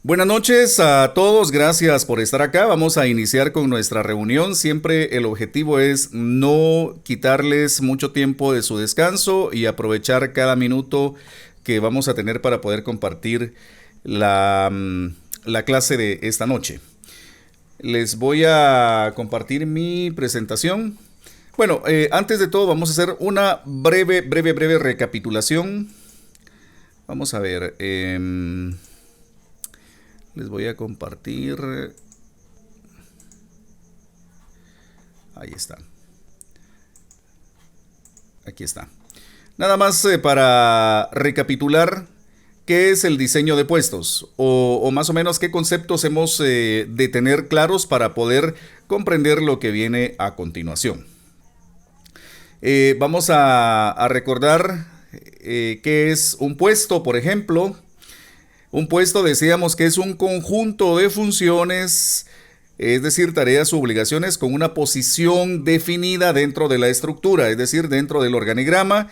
Buenas noches a todos, gracias por estar acá. Vamos a iniciar con nuestra reunión. Siempre el objetivo es no quitarles mucho tiempo de su descanso y aprovechar cada minuto que vamos a tener para poder compartir la clase de esta noche. Les voy a compartir mi presentación. Bueno, antes de todo vamos a hacer una breve recapitulación. Vamos a ver. Les voy a compartir. Ahí está. Aquí está. Nada más para recapitular qué es el diseño de puestos o más o menos qué conceptos hemos de tener claros para poder comprender lo que viene a continuación. Vamos a recordar qué es un puesto, por ejemplo. Un puesto decíamos que es un conjunto de funciones, es decir, tareas u obligaciones con una posición definida dentro de la estructura, es decir, dentro del organigrama,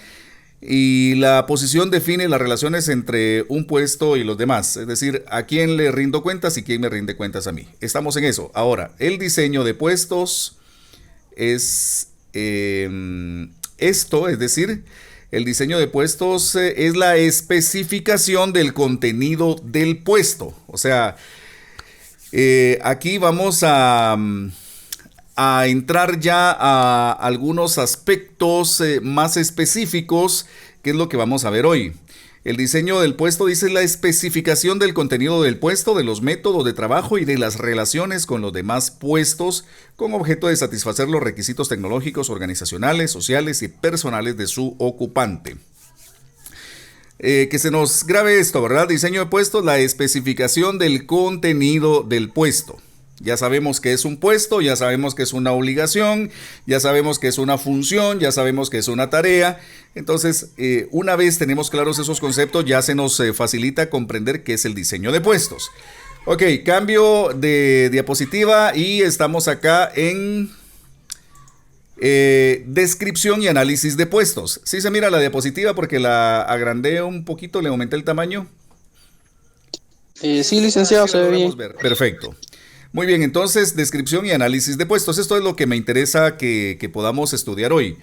y la posición define las relaciones entre un puesto y los demás, es decir, a quién le rindo cuentas y quién me rinde cuentas a mí. Estamos en eso. Ahora, el diseño de puestos es esto, es decir, el diseño de puestos es la especificación del contenido del puesto. O sea, aquí vamos a entrar ya a algunos aspectos más específicos, que es lo que vamos a ver hoy. El diseño del puesto dice la especificación del contenido del puesto, de los métodos de trabajo y de las relaciones con los demás puestos, con objeto de satisfacer los requisitos tecnológicos, organizacionales, sociales y personales de su ocupante. Que se nos grabe esto, ¿verdad? Diseño de puestos, la especificación del contenido del puesto. Ya sabemos que es un puesto, ya sabemos que es una obligación, ya sabemos que es una función, ya sabemos que es una tarea. Entonces, una vez tenemos claros esos conceptos, ya se nos facilita comprender qué es el diseño de puestos. Ok, cambio de diapositiva y estamos acá en descripción y análisis de puestos. ¿Sí se mira la diapositiva porque la agrandé un poquito, le aumenté el tamaño? Sí, licenciado, Sí, se lo ve logramos bien. ver. Perfecto. Muy bien, entonces descripción y análisis de puestos. Esto es lo que me interesa que podamos estudiar hoy.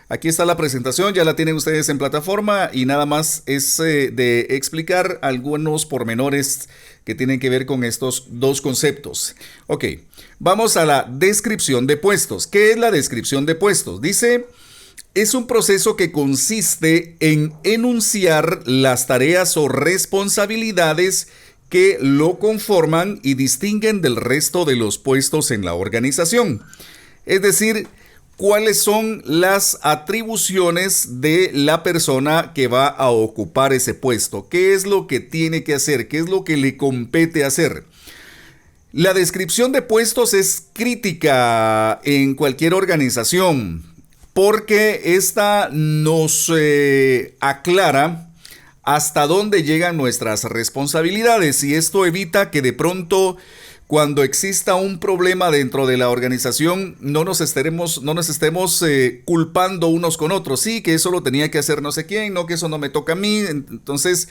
Aquí está la presentación, ya la tienen ustedes en plataforma y nada más es de explicar algunos pormenores que tienen que ver con estos dos conceptos. Ok, vamos a la descripción de puestos. ¿Qué es la descripción de puestos? Dice, es un proceso que consiste en enunciar las tareas o responsabilidades que lo conforman y distinguen del resto de los puestos en la organización. Es decir, cuáles son las atribuciones de la persona que va a ocupar ese puesto. ¿Qué es lo que tiene que hacer? ¿Qué es lo que le compete hacer? La descripción de puestos es crítica en cualquier organización porque esta nos aclara hasta dónde llegan nuestras responsabilidades y esto evita que de pronto cuando exista un problema dentro de la organización no nos estemos culpando unos con otros. Sí, que eso lo tenía que hacer no sé quién, no, que eso no me toca a mí. Entonces,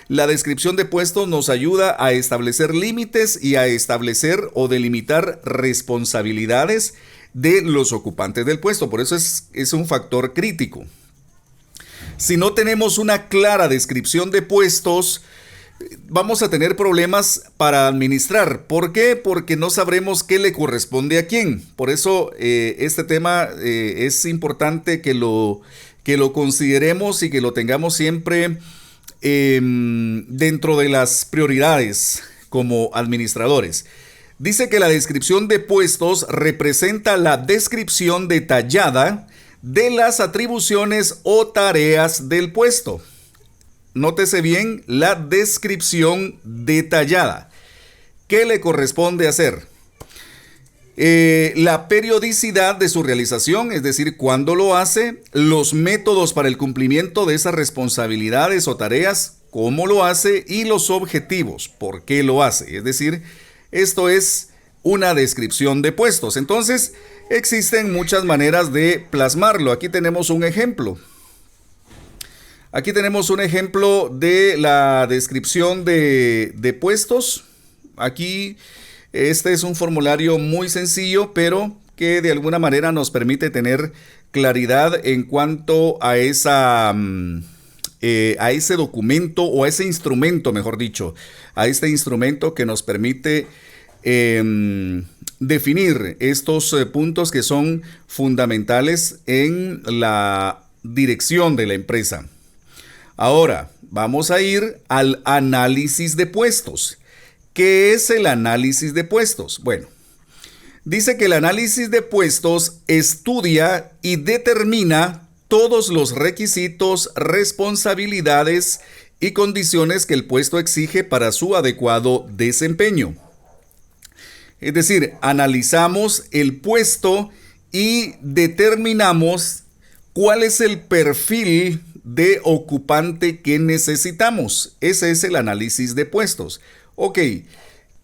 la descripción de puestos nos ayuda a establecer límites y a establecer o delimitar responsabilidades de los ocupantes del puesto. Por eso es un factor crítico. Si no tenemos una clara descripción de puestos, vamos a tener problemas para administrar. ¿Por qué? Porque no sabremos qué le corresponde a quién. Por eso este tema es importante que lo consideremos y que lo tengamos siempre dentro de las prioridades como administradores. Dice que la descripción de puestos representa la descripción detallada de las atribuciones o tareas del puesto. Nótese bien la descripción detallada. ¿Qué le corresponde hacer? La periodicidad de su realización, es decir, cuándo lo hace, los métodos para el cumplimiento de esas responsabilidades o tareas, cómo lo hace y los objetivos, por qué lo hace. Es decir, esto es una descripción de puestos. Entonces, existen muchas maneras de plasmarlo. Aquí tenemos un ejemplo. Aquí tenemos un ejemplo de la descripción de puestos. aquí este es un formulario muy sencillo, pero que de alguna manera nos permite tener claridad en cuanto a a ese documento o a ese instrumento, mejor dicho, a este instrumento que nos permite definir estos puntos que son fundamentales en la dirección de la empresa. Ahora, vamos a ir al análisis de puestos. ¿Qué es el análisis de puestos? Bueno, dice que el análisis de puestos estudia y determina todos los requisitos, responsabilidades y condiciones que el puesto exige para su adecuado desempeño. Es decir, analizamos el puesto y determinamos cuál es el perfil de ocupante que necesitamos. Ese es el análisis de puestos. Ok,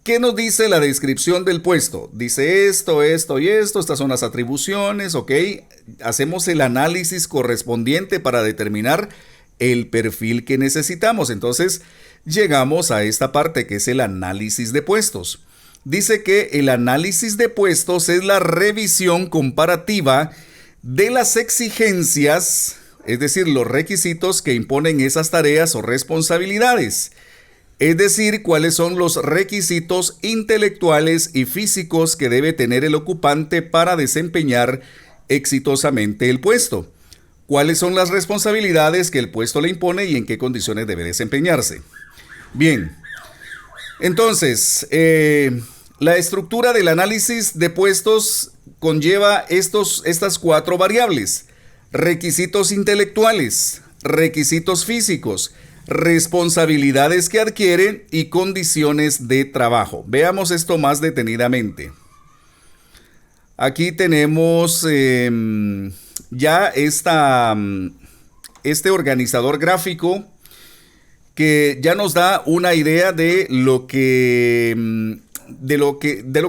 ¿qué nos dice la descripción del puesto? Dice esto, esto y esto, estas son las atribuciones, ok. Hacemos el análisis correspondiente para determinar el perfil que necesitamos. Entonces, llegamos a esta parte que es el análisis de puestos. Dice que el análisis de puestos es la revisión comparativa de las exigencias, es decir, los requisitos que imponen esas tareas o responsabilidades. Es decir, cuáles son los requisitos intelectuales y físicos que debe tener el ocupante para desempeñar exitosamente el puesto. Cuáles son las responsabilidades que el puesto le impone y en qué condiciones debe desempeñarse. Bien, entonces, la estructura del análisis de puestos conlleva estas 4 variables: requisitos intelectuales, requisitos físicos, responsabilidades que adquieren y condiciones de trabajo. Veamos esto más detenidamente. Aquí tenemos ya este organizador gráfico que ya nos da una idea de lo que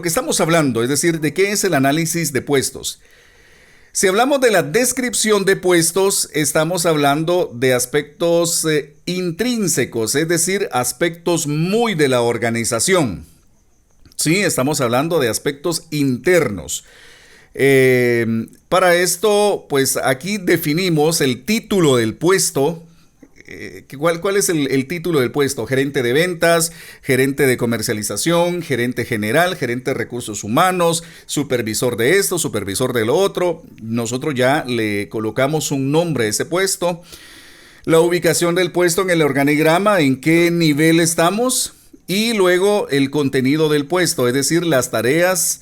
estamos hablando, es decir, de qué es el análisis de puestos. Si hablamos de la descripción de puestos, estamos hablando de aspectos intrínsecos, es decir, aspectos muy de la organización. Sí, estamos hablando de aspectos internos. Para esto, pues aquí definimos el título del puesto. ¿Cuál es el título del puesto? Gerente de ventas, gerente de comercialización, gerente general, gerente de recursos humanos, supervisor de esto, supervisor de lo otro. Nosotros ya le colocamos un nombre a ese puesto. La ubicación del puesto en el organigrama, en qué nivel estamos, y luego el contenido del puesto, es decir, las tareas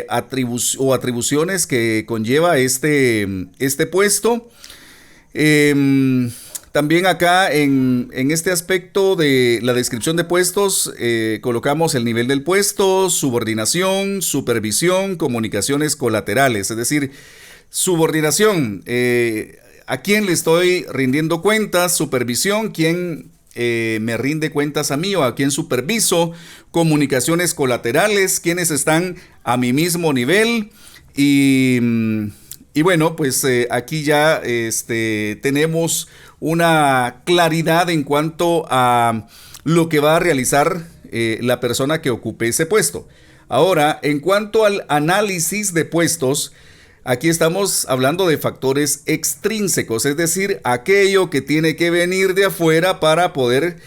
atribuciones que conlleva este puesto. También acá en este aspecto de la descripción de puestos colocamos el nivel del puesto, subordinación, supervisión, comunicaciones colaterales, es decir, subordinación, a quién le estoy rindiendo cuentas, supervisión, quién me rinde cuentas a mí o a quién superviso, comunicaciones colaterales, quiénes están a mi mismo nivel y bueno, pues aquí ya tenemos una claridad en cuanto a lo que va a realizar la persona que ocupe ese puesto. Ahora, en cuanto al análisis de puestos, aquí estamos hablando de factores extrínsecos, es decir, aquello que tiene que venir de afuera para poder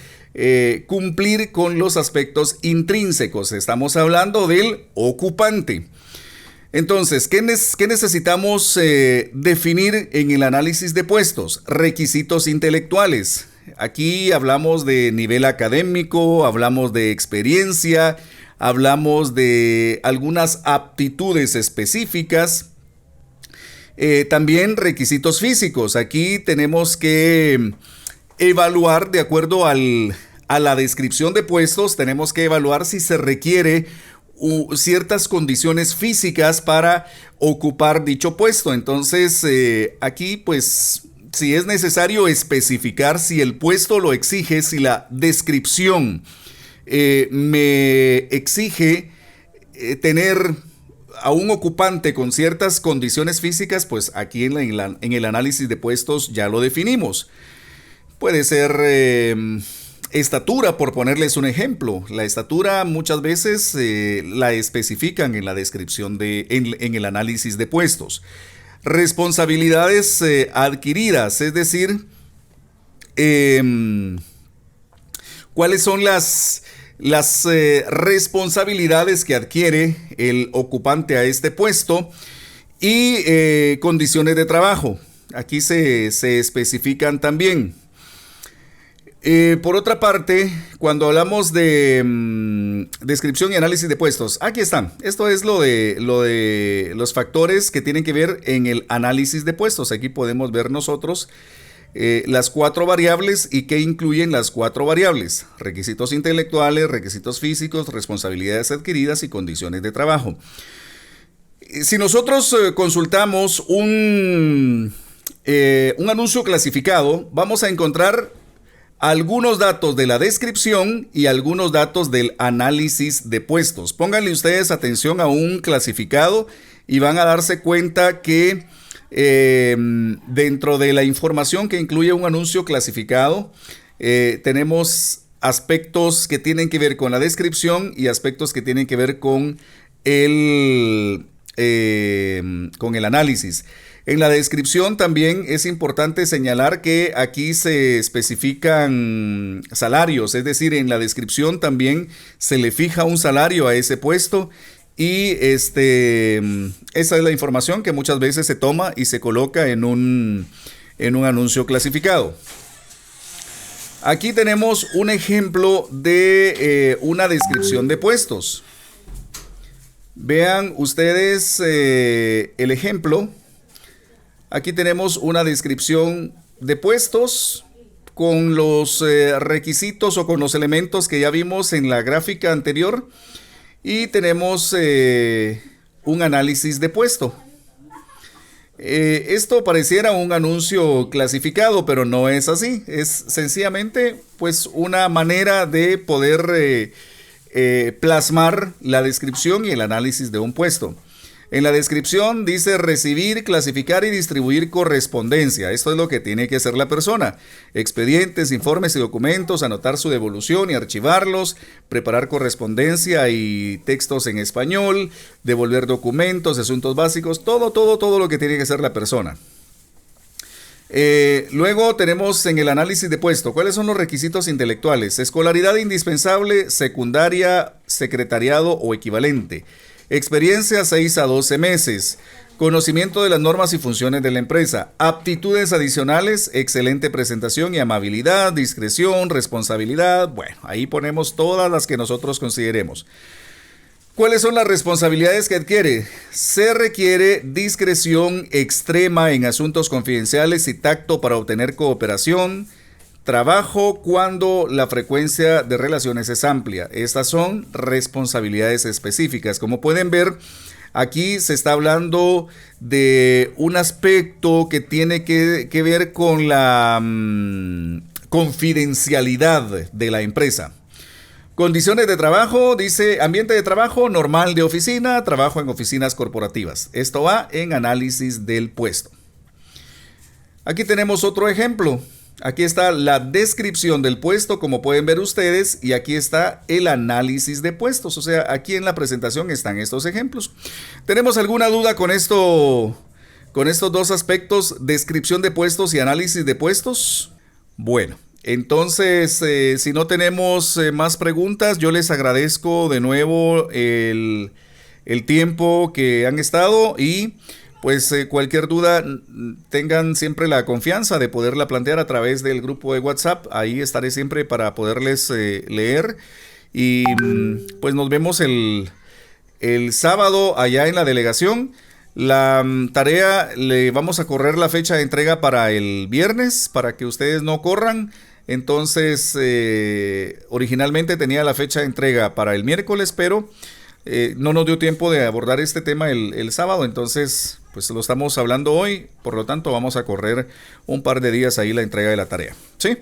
cumplir con los aspectos intrínsecos. Estamos hablando del ocupante. Entonces, ¿qué necesitamos definir en el análisis de puestos? Requisitos intelectuales. Aquí hablamos de nivel académico, hablamos de experiencia, hablamos de algunas aptitudes específicas. También requisitos físicos. Aquí tenemos que evaluar de acuerdo a la descripción de puestos, tenemos que evaluar si se requiere ciertas condiciones físicas para ocupar dicho puesto. Entonces, aquí pues si es necesario especificar si el puesto lo exige, si la descripción me exige tener a un ocupante con ciertas condiciones físicas, pues aquí en el análisis de puestos ya lo definimos. Puede ser estatura, por ponerles un ejemplo. La estatura muchas veces la especifican en la descripción en el análisis de puestos. Responsabilidades adquiridas, es decir, cuáles son las responsabilidades que adquiere el ocupante a este puesto y condiciones de trabajo. Aquí se especifican también. Por otra parte, cuando hablamos de descripción y análisis de puestos, aquí están. Esto es lo de los factores que tienen que ver en el análisis de puestos. Aquí podemos ver nosotros las 4 variables y qué incluyen las 4 variables: requisitos intelectuales, requisitos físicos, responsabilidades adquiridas y condiciones de trabajo. Si nosotros consultamos un anuncio clasificado, vamos a encontrar algunos datos de la descripción y algunos datos del análisis de puestos. Pónganle ustedes atención a un clasificado y van a darse cuenta que dentro de la información que incluye un anuncio clasificado, tenemos aspectos que tienen que ver con la descripción y aspectos que tienen que ver con el análisis. En la descripción también es importante señalar que aquí se especifican salarios, es decir, en la descripción también se le fija un salario a ese puesto y esa es la información que muchas veces se toma y se coloca en un anuncio clasificado. Aquí tenemos un ejemplo de una descripción de puestos. Vean ustedes el ejemplo. Aquí tenemos una descripción de puestos con los requisitos o con los elementos que ya vimos en la gráfica anterior y tenemos un análisis de puesto. Esto pareciera un anuncio clasificado, pero no es así. Es sencillamente pues una manera de poder plasmar la descripción y el análisis de un puesto. En la descripción dice recibir, clasificar y distribuir correspondencia. Esto es lo que tiene que hacer la persona. Expedientes, informes y documentos, anotar su devolución y archivarlos, preparar correspondencia y textos en español, devolver documentos, asuntos básicos, todo lo que tiene que hacer la persona. Luego tenemos en el análisis de puesto, ¿cuáles son los requisitos intelectuales? Escolaridad indispensable, secundaria, secretariado o equivalente. Experiencia 6 a 12 meses. Conocimiento de las normas y funciones de la empresa. Aptitudes adicionales, excelente presentación y amabilidad, discreción, responsabilidad. Bueno, ahí ponemos todas las que nosotros consideremos. ¿Cuáles son las responsabilidades que adquiere? Se requiere discreción extrema en asuntos confidenciales y tacto para obtener cooperación. Trabajo cuando la frecuencia de relaciones es amplia. Estas son responsabilidades específicas. Como pueden ver, aquí se está hablando de un aspecto que tiene que ver con la confidencialidad de la empresa. Condiciones de trabajo, dice ambiente de trabajo normal de oficina, trabajo en oficinas corporativas. Esto va en análisis del puesto. Aquí tenemos otro ejemplo. Aquí está la descripción del puesto, como pueden ver ustedes, y aquí está el análisis de puestos. O sea, aquí en la presentación están estos ejemplos. ¿Tenemos alguna duda con esto, con estos dos aspectos, descripción de puestos y análisis de puestos? Bueno, entonces, si no tenemos más preguntas, yo les agradezco de nuevo el tiempo que han estado y pues cualquier duda tengan siempre la confianza de poderla plantear a través del grupo de WhatsApp. Ahí estaré siempre para poderles leer y pues nos vemos el sábado allá en la delegación. La tarea, le vamos a correr la fecha de entrega para el viernes para que ustedes no corran. Entonces, originalmente tenía la fecha de entrega para el miércoles, pero no nos dio tiempo de abordar este tema el sábado. Entonces, pues lo estamos hablando hoy. Por lo tanto, vamos a correr un par de días ahí la entrega de la tarea. ¿Sí?